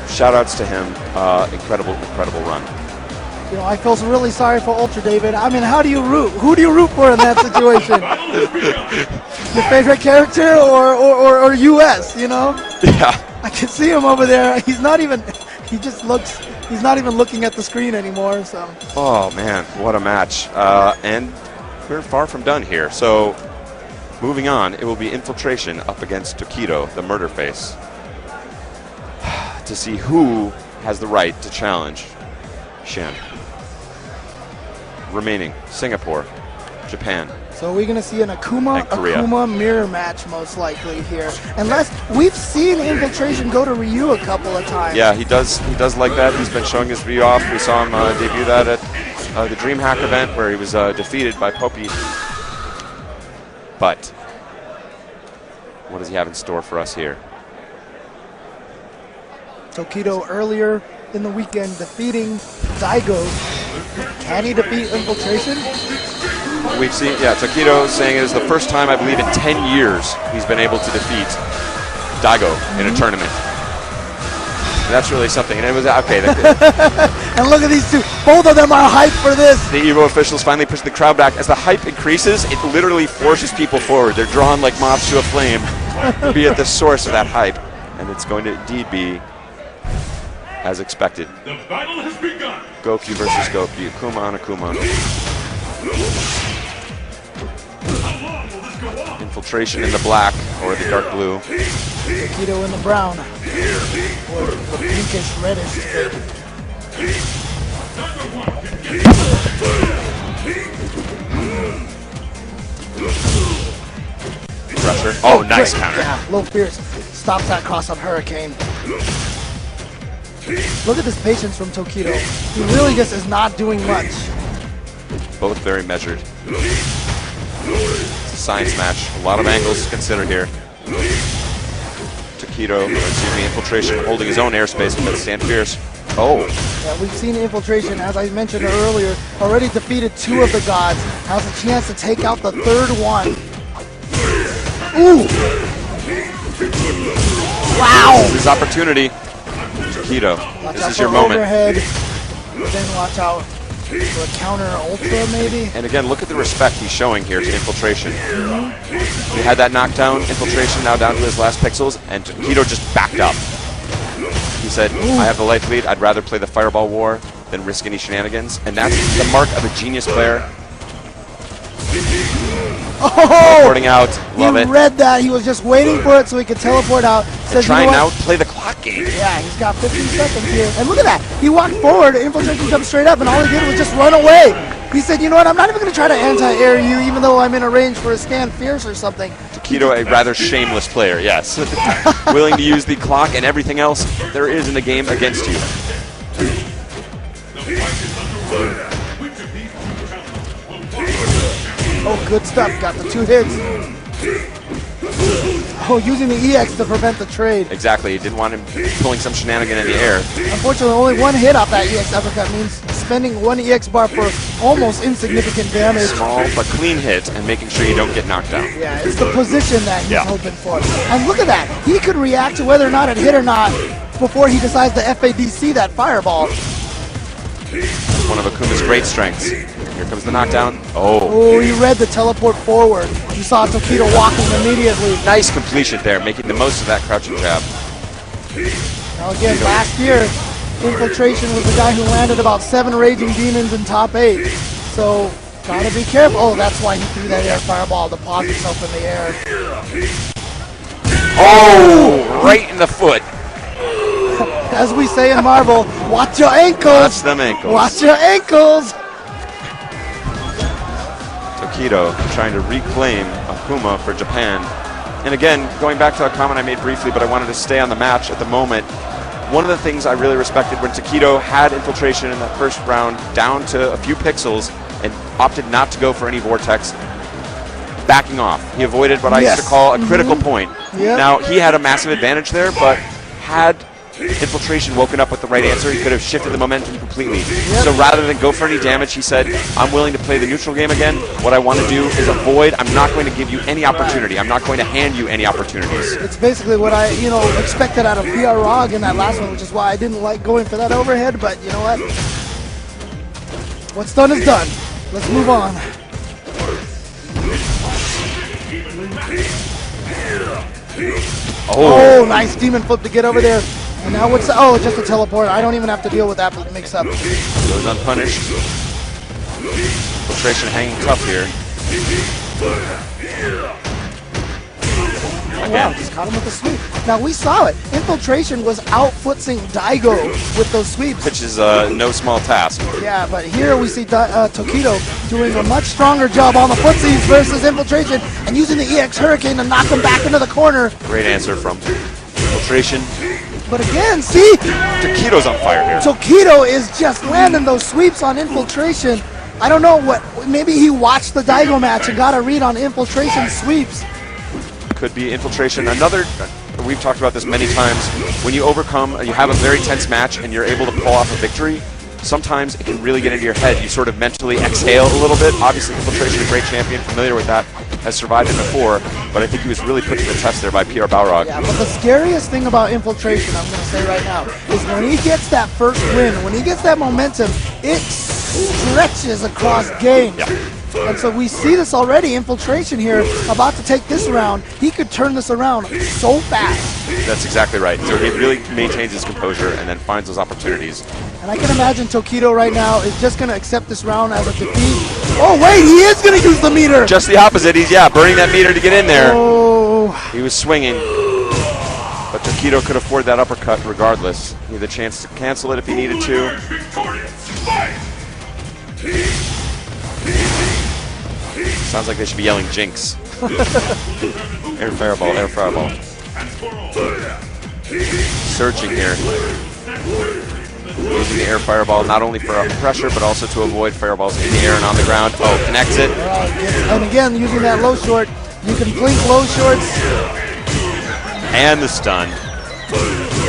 shout outs to him. Incredible run. You know, I feel really sorry for Ultra David. I mean, how do you root? Who do you root for in that situation? Your favorite character or US, you know? Yeah. I can see him over there. He's not even looking at the screen anymore, so. Oh man, what a match. And we're far from done here. So moving on, it will be Infiltration up against Tokido, the murder face, to see who has the right to challenge Shen. Remaining, Singapore, Japan. So we're going to see an Akuma mirror match most likely here. Unless we've seen Infiltration go to Ryu a couple of times. Yeah, he does like that. He's been showing his Ryu off. We saw him debut that at the DreamHack event where he was defeated by Poppy. But what does he have in store for us here? Tokido earlier in the weekend defeating Daigo. Can he defeat Infiltration? We've seen, Tokido saying it is the first time, I believe, in 10 years he's been able to defeat Daigo in a tournament. And that's really something. And it was, okay. And look at these two. Both of them are hyped for this. The Evo officials finally push the crowd back. As the hype increases, it literally forces people forward. They're drawn like moths to a flame to be at the source of that hype. And it's going to indeed be as expected. The battle has begun. Goku versus Goku. Akuma on Akuma. Infiltration in the black or the dark blue. Tokido in the brown. Or the pinkish reddish. Pressure. Oh, nice counter. Yeah, low fierce. Stops that cross-up hurricane. Look at this patience from Tokido. He really just is not doing much. Both very measured. It's a science match. A lot of angles to consider here. Tokido, Infiltration holding his own airspace, but stand fierce. Oh. Yeah, we've seen Infiltration, as I mentioned earlier, already defeated 2 of the gods. Has a chance to take out the 3rd one. Ooh! Wow! This is his opportunity. Tokido, this is your moment. Overhead, then watch out for a counter ultra, maybe. And again, look at the respect he's showing here to Infiltration. He had that knockdown, Infiltration now down to his last pixels, and Tokido just backed up. He said, I have the life lead, I'd rather play the Fireball War than risk any shenanigans. And that's the mark of a genius player. Oh! Teleporting out, love it. He read that, he was just waiting for it so he could teleport out. Says, trying now to play the clock game. Yeah, he's got 15 seconds here. And look at that, he walked forward, Infiltration jumped straight up, and all he did was just run away. He said, you know what, I'm not even going to try to anti-air you, even though I'm in a range for a stand fierce or something. Tokido, a rather shameless player, yes. Willing to use the clock and everything else there is in the game against you. Oh, good stuff. Got the 2 hits. Oh, using the EX to prevent the trade. Exactly. He didn't want him pulling some shenanigan in the air. Unfortunately, only 1 hit off that EX uppercut means spending 1 EX bar for almost insignificant damage. Small but clean hit and making sure you don't get knocked down. Yeah, it's the position that he's hoping for. And look at that. He could react to whether or not it hit or not before he decides to FADC that fireball. That's one of Akuma's great strengths. Here comes the knockdown. Oh, he read the teleport forward. You saw Tokido walking immediately. Nice completion there, making the most of that crouching jab. Now again, last year, Infiltration was the guy who landed about 7 Raging Demons in top 8. So, gotta be careful. Oh, that's why he threw that air fireball to pause himself in the air. Oh, right in the foot. As we say in Marvel, watch your ankles. Watch them ankles. Watch your ankles. Tokido trying to reclaim Akuma for Japan. And again, going back to a comment I made briefly, but I wanted to stay on the match at the moment. One of the things I really respected when Tokido had Infiltration in that first round down to a few pixels and opted not to go for any vortex, backing off. He avoided what I used to call a critical point. Yep. Now, he had a massive advantage there, but had Infiltration woken up with the right answer, he could have shifted the momentum completely. So rather than go for any damage, he said, I'm willing to play the neutral game again. What I want to do is avoid. I'm not going to give you any opportunity. I'm not going to hand you any opportunities. It's basically what I, expected out of PR Rog in that last one, which is why I didn't like going for that overhead, but you know what? What's done is done. Let's move on. Oh, nice demon flip to get over there. And now what's just a teleport. I don't even have to deal with that mix-up. Goes unpunished. Infiltration hanging tough here. Wow, just caught him with a sweep. Now we saw it. Infiltration was out-footsing Daigo with those sweeps. Which is no small task. Yeah, but here we see Tokido doing a much stronger job on the footsies versus Infiltration and using the EX Hurricane to knock him back into the corner. Great answer from Infiltration. But again, see? Tokido's on fire here. Tokido is just landing those sweeps on Infiltration. I don't know maybe he watched the Daigo match and got a read on Infiltration sweeps. Could be Infiltration. Another, we've talked about this many times, when you have a very tense match and you're able to pull off a victory, sometimes it can really get into your head. You sort of mentally exhale a little bit. Obviously, Infiltration, a great champion, familiar with that, has survived it before, but I think he was really put to the test there by PR Balrog. Yeah, but the scariest thing about Infiltration, I'm going to say right now, is when he gets that first win, when he gets that momentum, it stretches across games. Yeah. And so we see this already, Infiltration here, about to take this round. He could turn this around so fast. That's exactly right. So he really maintains his composure and then finds those opportunities. And I can imagine Tokido right now is just going to accept this round as a defeat. Oh, wait, he is going to use the meter. Just the opposite. He's, burning that meter to get in there. Oh. He was swinging. But Tokido could afford that uppercut regardless. He had the chance to cancel it if he needed to. Sounds like they should be yelling Jinx. Air fireball, air fireball. Surging here. Using the air fireball not only for pressure, but also to avoid fireballs in the air and on the ground. Oh, connects it. And again, using that low short, you can blink low shorts. And the stun.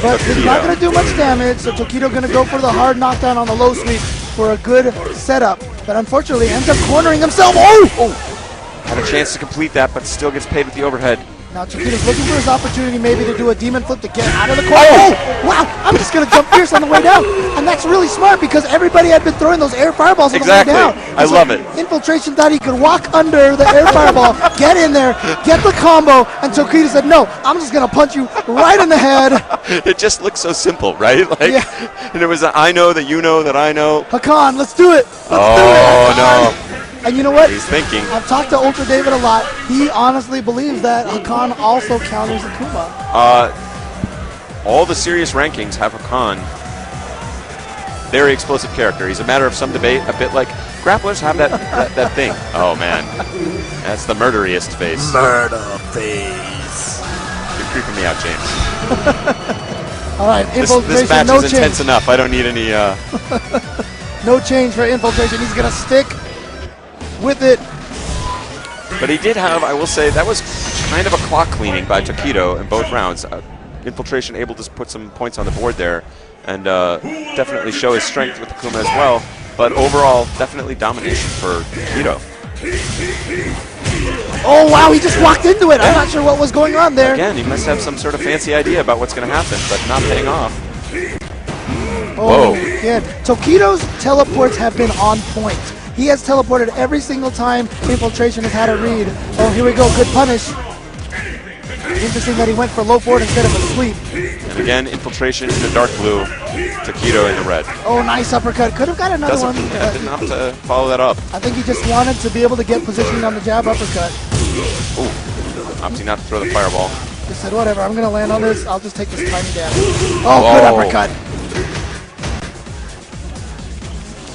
But it's not going to do much damage, so Tokido going to go for the hard knockdown on the low sweep for a good setup. But unfortunately ends up cornering himself. Oh! Had a chance to complete that, but still gets paid with the overhead. Now Tokido's looking for his opportunity maybe to do a demon flip to get out of the corner. Oh! Wow! I'm just going to jump fierce on the way down. And that's really smart because everybody had been throwing those air fireballs on the way down. I love it. Infiltration thought he could walk under the air fireball, get in there, get the combo, and Tokido said, no, I'm just going to punch you right in the head. It just looks so simple, right? And it was I know that you know that I know. Hakan, let's do it. Let's do it. Oh, no. And you know what? He's thinking. I've talked to Ultra David a lot. He honestly believes that Hakan also counters Akuma. All the serious rankings have Hakan. Very explosive character. He's a matter of some debate, a bit like grapplers have that thing. Oh, man. That's the murderiest face. Murder face. You're creeping me out, James. All right, Infiltration, this match no is intense enough. I don't need any... No change for Infiltration. He's going to stick with it. But he did have, I will say, that was kind of a clock cleaning by Tokido in both rounds. Infiltration able to put some points on the board there and definitely show his strength with Akuma as well. But overall, definitely domination for Tokido. Oh, wow, he just walked into it. I'm not sure what was going on there. Again, he must have some sort of fancy idea about what's going to happen, but not paying off. Oh, again, Tokido's teleports have been on point. He has teleported every single time Infiltration has had a read. Oh, here we go. Good punish. Interesting that he went for low forward instead of a sweep. And again, Infiltration in the dark blue, Tokido in the red. Oh, nice uppercut. Could have got another one. Yeah, didn't have to follow that up. I think he just wanted to be able to get positioned on the jab uppercut. Ooh, opting not to throw the fireball. Just said, whatever, I'm going to land on this. I'll just take this tiny damage. Oh, good uppercut.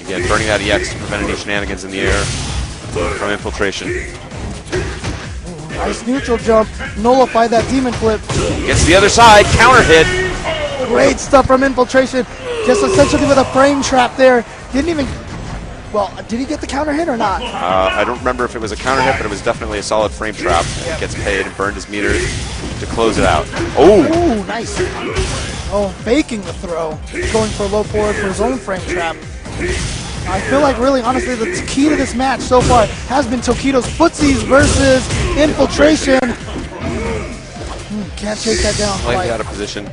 Again, burning that EX to prevent any shenanigans in the air from Infiltration. Nice neutral jump. Nullify that demon flip. Gets to the other side. Counter hit. Great stuff from Infiltration. Just essentially with a frame trap there. Didn't even... Well, did he get the counter hit or not? I don't remember if it was a counter hit, but it was definitely a solid frame trap. He gets paid and burned his meter to close it out. Oh! Ooh, nice. Oh, faking the throw. Going for a low forward for his own frame trap. I feel like really, honestly, the key to this match so far has been Tokido's footsies versus Infiltration. Can't chase that down. Slightly out of position. Ooh,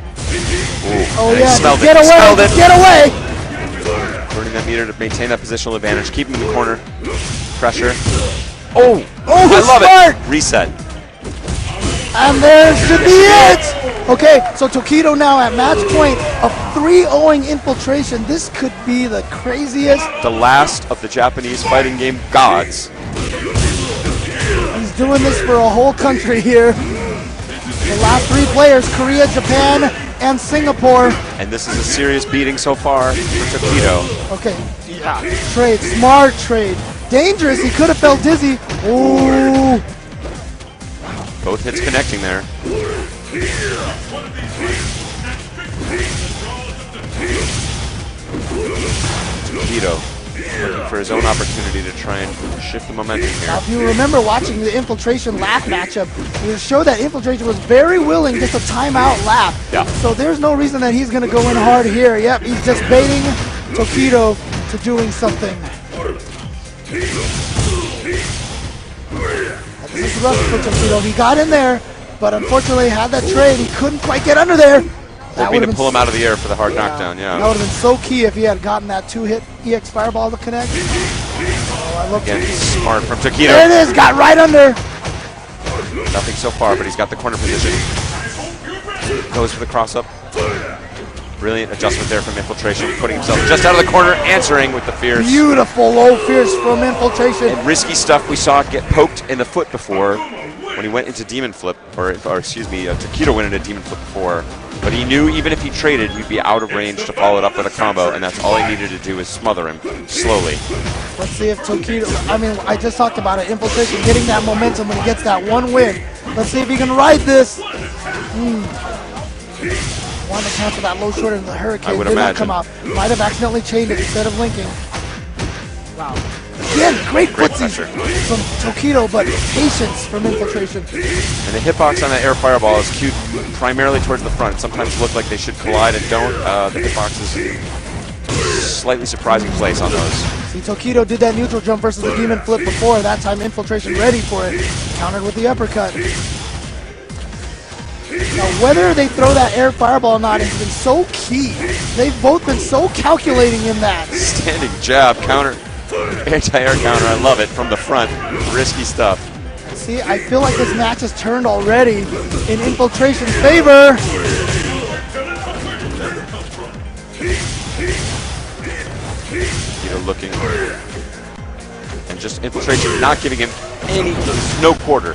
Oh yeah, smelled get it. away, Smelled it. get away! Burning that meter to maintain that positional advantage. Keep him in the corner. Pressure. Oh, Oh, I love smart! it. Reset. And there should be it! Okay, so Tokido now at match point of 3-0ing Infiltration. This could be the craziest. The last of the Japanese fighting game gods. He's doing this for a whole country here. The last 3 players, Korea, Japan, and Singapore. And this is a serious beating so far for Tokido. Okay, yeah, trade, smart trade. Dangerous, he could have felt dizzy. Ooh. Both hits connecting there. Tokido looking for his own opportunity to try and shift the momentum Now, here. if you remember watching the Infiltration lap matchup, it showed that Infiltration was very willing just to time out lap. Yeah. So there's no reason that he's going to go in hard here. Yep, he's just baiting Tokido to doing something. This is rough for Tokido. He got in there, but unfortunately had that trade. He couldn't quite get under there. Hoping to pull him out of the air for the hard knockdown, That yeah. would have been so key if he had gotten that 2-hit EX Fireball to connect. Oh, I love Again, Tokido. smart from There it Tokido. is, got right under. Nothing so far, but he's got the corner position. Goes for the cross-up. Brilliant adjustment there from Infiltration, putting himself just out of the corner, answering with the fierce. Beautiful low fierce from Infiltration. And risky stuff we saw get poked in the foot before when he went into Demon Flip, or excuse me, Tokido went into Demon Flip before. But he knew even if he traded, he'd be out of range to follow it up with a combo, and that's all he needed to do is smother him slowly. Let's see if Tokido, I mean, I just talked about it. Infiltration getting that momentum when he gets that one win. Let's see if he can ride this. Wanted to cancel that low short and the Hurricane I would did not imagine. come out. Might have accidentally chained it instead of linking. Wow. Again, great footsies pressure. from Tokido, but patience from Infiltration. And the hitbox on that air fireball is cued primarily towards the front. Sometimes look like they should collide and don't. The hitbox is slightly surprising place on those. See, Tokido did that neutral jump versus the Demon Flip before. That time Infiltration ready for it. Countered with the uppercut. Now, whether they throw that air fireball or not has been so key. They've both been so calculating in that. Standing jab, counter, anti-air counter. I love it from the front. Risky stuff. See, I feel like this match has turned already in Infiltration's favor. Looking and just Infiltration not giving him any, no quarter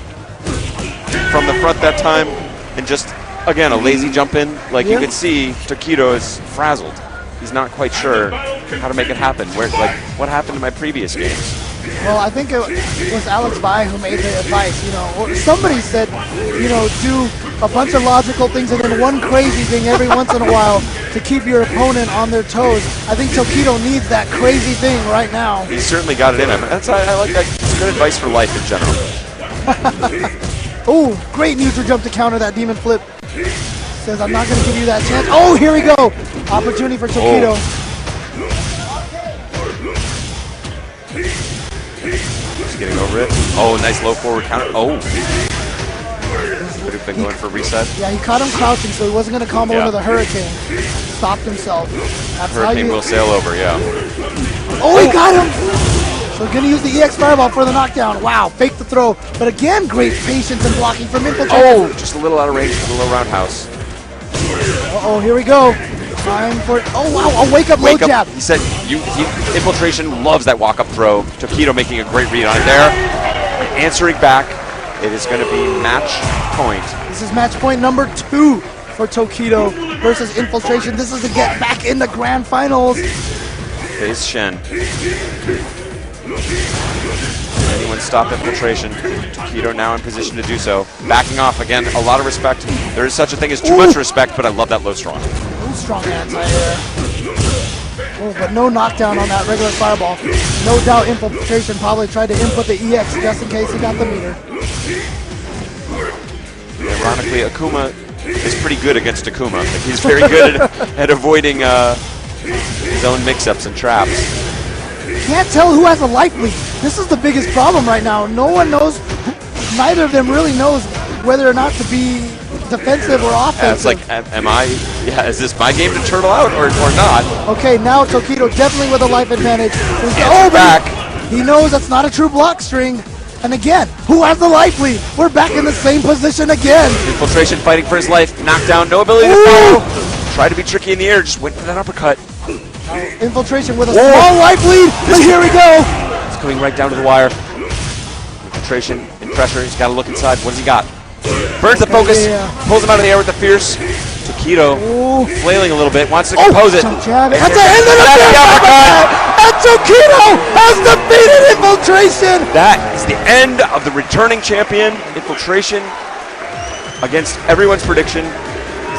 from the front that time, and just again a lazy jump in. Like you can see, Tokido is frazzled. He's not quite sure how to make it happen. Where, like, what happened in my previous games? Well, I think it was Alex Bai who made the advice, you know, or somebody said, you know, do a bunch of logical things and then one crazy thing every once in a while to keep your opponent on their toes. I think Tokido needs that crazy thing right now. He certainly got it in him. That's, I like that. It's good advice for life in general. Oh, great neutral jump to counter that Demon Flip. Says, I'm not going to give you that chance. Oh, here we go. Opportunity for Tokido. Just getting over it. Oh, nice low forward counter. Oh. Could have been going for a reset. Yeah, he caught him crouching, so he wasn't going to combo into the Hurricane. Stopped himself. That's Hurricane will sail over, yeah. Oh, he got him! So going to use the EX Fireball for the knockdown. Wow, fake the throw. But again, great patience and blocking from Infiltration. Oh, just a little out of range for the low roundhouse. Uh-oh, here we go. Time for, oh wow, a wake-up low jab. He said Infiltration loves that walk-up throw. Tokido making a great read on it there. Answering back. It is going to be match point. This is match point number 2 for Tokido versus Infiltration. This is to get back in the grand finals. Face Shen. Can anyone stop Infiltration? Tokido now in position to do so. Backing off again, a lot of respect. There is such a thing as too much respect, but I love that low strong. Strong anti-air. Oh, but no knockdown on that regular fireball. No doubt Infiltration probably tried to input the EX just in case he got the meter. Ironically, Akuma is pretty good against Takuma. Like, he's very good at avoiding his own mix-ups and traps. Can't tell who has a life lead. This is the biggest problem right now. No one knows, neither of them really knows whether or not to be defensive or offensive. It's like, is this my game to turtle out or not? Okay, now Tokido definitely with a life advantage. Back. He knows that's not a true block string. And again, who has the life lead? We're back in the same position again. Infiltration fighting for his life. Knockdown, no ability to follow. Try to be tricky in the air, just went for that uppercut. Infiltration with a small life lead, but here we go. It's coming right down to the wire. Infiltration in pressure, he's got to look inside. What does he got? Burns the focus, pulls him out of the air with the fierce. Tokido flailing a little bit, wants to compose it. At the end of the uppercut, and Tokido has defeated Infiltration. That is the end of the returning champion. Infiltration, against everyone's prediction,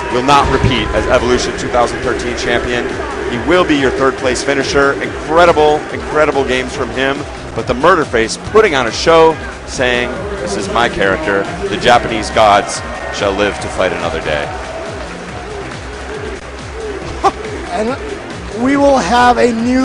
will not repeat as Evolution 2013 champion. He will be your third place finisher. Incredible, incredible games from him. But the Murder Face putting on a show, saying, this is my character. The Japanese gods shall live to fight another day. And we will have a new